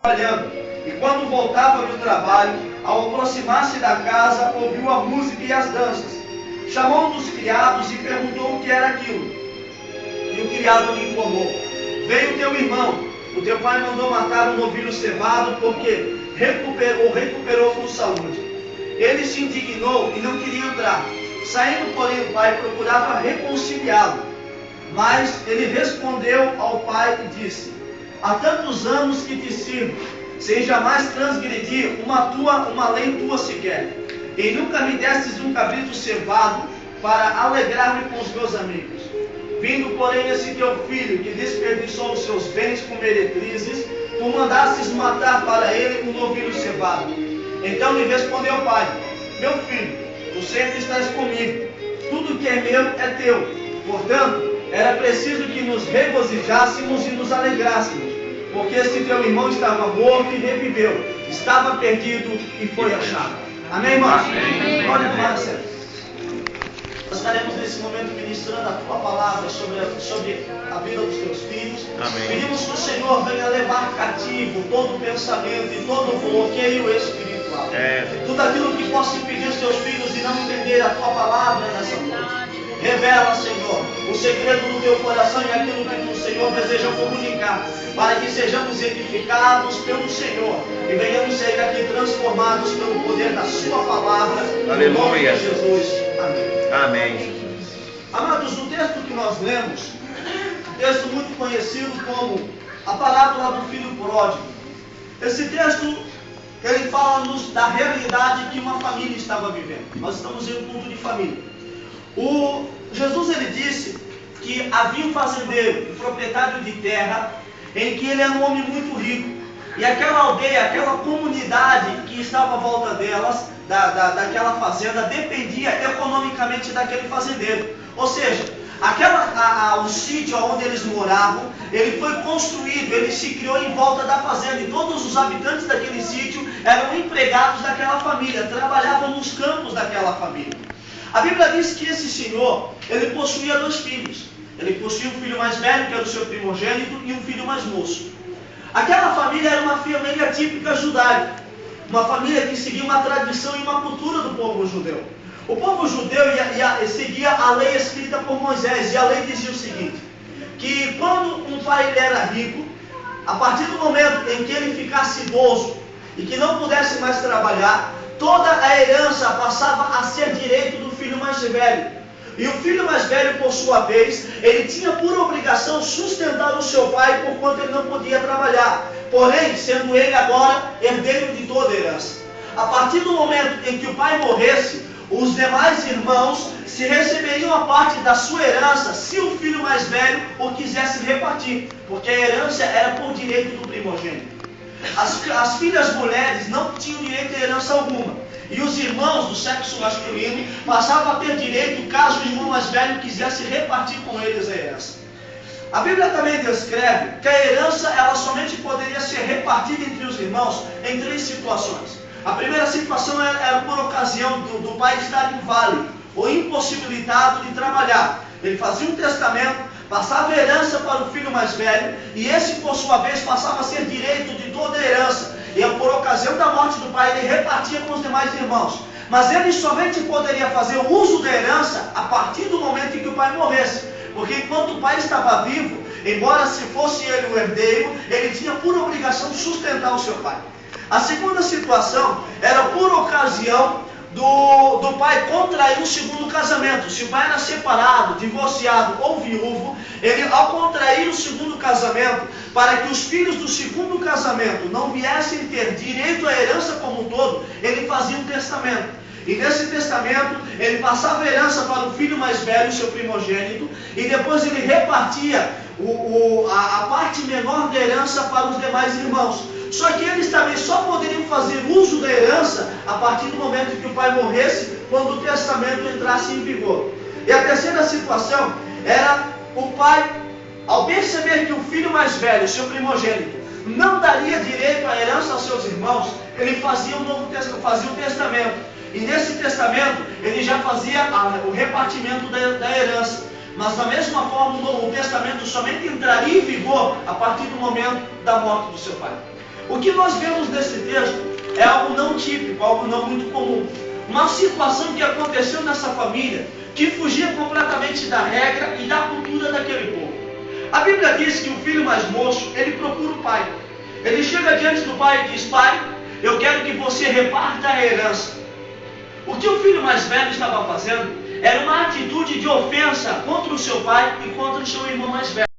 trabalhando, e quando voltava do trabalho, ao aproximar-se da casa, ouviu a música e as danças. Chamou um dos criados e perguntou o que era aquilo. E o criado lhe informou: veio teu irmão, o teu pai mandou matar um novilho cevado, porque recuperou com saúde. Ele se indignou e não queria entrar. Saindo, porém, o pai procurava reconciliá-lo. Mas ele respondeu ao pai e disse: há tantos anos que te sirvo, sem jamais transgredir uma lei tua sequer. E nunca me destes um cabrito cevado para alegrar-me com os meus amigos. Vindo, porém, esse teu filho, que desperdiçou os seus bens com meretrizes, tu mandastes matar para ele um novilho cevado. Então lhe respondeu o pai: meu filho, tu sempre estás comigo, tudo que é meu é teu. Portanto, era preciso que nos regozijássemos e nos alegrássemos, porque este teu irmão estava morto e reviveu, estava perdido e foi achado. Amém, irmãos? Glória a Deus. Nós estaremos nesse momento ministrando a tua palavra sobre a vida dos teus filhos. Amém. Pedimos que o Senhor venha levar cativo todo pensamento e todo bloqueio espiritual. Tudo aquilo que possa impedir os teus filhos de não entender a tua palavra nessa noite. Revela, Senhor, o segredo do teu coração e aquilo que o Senhor deseja comunicar, para que sejamos edificados pelo Senhor e venhamos sair daqui transformados pelo poder da sua palavra. Aleluia. No nome de Jesus. Amém. Amém. Amados, o texto que nós lemos, um texto muito conhecido como a parábola do filho pródigo. Esse texto, ele fala-nos da realidade que uma família estava vivendo. Nós estamos em um culto de família. Jesus, ele disse que havia um fazendeiro, um proprietário de terra, em que ele era um homem muito rico. E aquela aldeia, aquela comunidade que estava à volta delas, daquela fazenda, dependia economicamente daquele fazendeiro. Ou seja, o sítio onde eles moravam, ele foi construído, ele se criou em volta da fazenda. E todos os habitantes daquele sítio eram empregados daquela família, trabalhavam nos campos daquela família. A Bíblia diz que esse senhor, ele possuía 2 filhos. Ele possuía um filho mais velho, que era o seu primogênito, e um filho mais moço. Aquela família era uma família típica judaica. Uma família que seguia uma tradição e uma cultura do povo judeu. O povo judeu seguia a lei escrita por Moisés. E a lei dizia o seguinte: que quando um pai ele era rico, a partir do momento em que ele ficasse idoso e que não pudesse mais trabalhar, toda a herança passava a ser direito do filho mais velho. E o filho mais velho, por sua vez, ele tinha por obrigação sustentar o seu pai, porquanto ele não podia trabalhar. Porém, sendo ele agora herdeiro de toda a herança. A partir do momento em que o pai morresse, os demais irmãos se receberiam a parte da sua herança, se o filho mais velho o quisesse repartir, porque a herança era por direito do primogênito. As filhas mulheres não tinham direito a herança alguma. E os irmãos do sexo masculino passavam a ter direito caso o irmão mais velho quisesse repartir com eles a herança. A Bíblia também descreve que a herança ela somente poderia ser repartida entre os irmãos em 3 situações. A primeira situação era por ocasião do pai estar inválido ou impossibilitado de trabalhar. Ele fazia um testamento, passava a herança para o filho mais velho, e esse, por sua vez, passava a ser direito de toda a herança. E por ocasião da morte do pai, ele repartia com os demais irmãos. Mas ele somente poderia fazer o uso da herança a partir do momento em que o pai morresse. Porque enquanto o pai estava vivo, embora se fosse ele o herdeiro, ele tinha por obrigação sustentar o seu pai. A segunda situação era por ocasião do pai contrair um segundo casamento. Se o pai era separado, divorciado ou viúvo, ele, ao contrair o segundo casamento, para que os filhos do segundo casamento não viessem ter direito à herança como um todo, ele fazia um testamento. E nesse testamento, ele passava a herança para o filho mais velho, seu primogênito, e depois ele repartia a parte menor da herança para os demais irmãos. Só que eles também só poderiam fazer uso da herança a partir do momento em que o pai morresse, quando o testamento entrasse em vigor. E a terceira situação era o pai, ao perceber que o filho mais velho, seu primogênito, não daria direito à herança aos seus irmãos, ele fazia um testamento. E nesse testamento, ele já fazia o repartimento da herança. Mas da mesma forma, o testamento somente entraria em vigor a partir do momento da morte do seu pai. O que nós vemos nesse texto é algo não típico, algo não muito comum. Uma situação que aconteceu nessa família que fugia completamente da regra e da cultura daquele povo. A Bíblia diz que o filho mais moço, ele procura o pai. Ele chega diante do pai e diz: pai, eu quero que você reparta a herança. O que o filho mais velho estava fazendo era uma atitude de ofensa contra o seu pai e contra o seu irmão mais velho.